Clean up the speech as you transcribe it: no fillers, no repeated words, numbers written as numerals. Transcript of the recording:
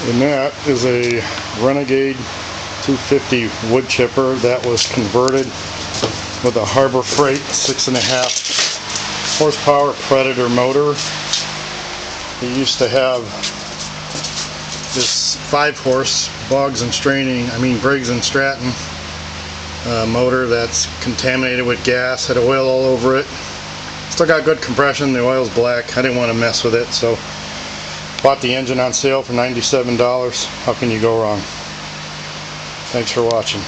And that is a Renegade 250 wood chipper that was converted with a Harbor Freight 6.5 horsepower Predator motor. It used to have this 5-horse Briggs and Stratton motor that's contaminated with gas, had oil all over it. Still got good compression, the oil's black. I didn't want to mess with it, so bought the engine on sale for $97. How can you go wrong? Thanks for watching.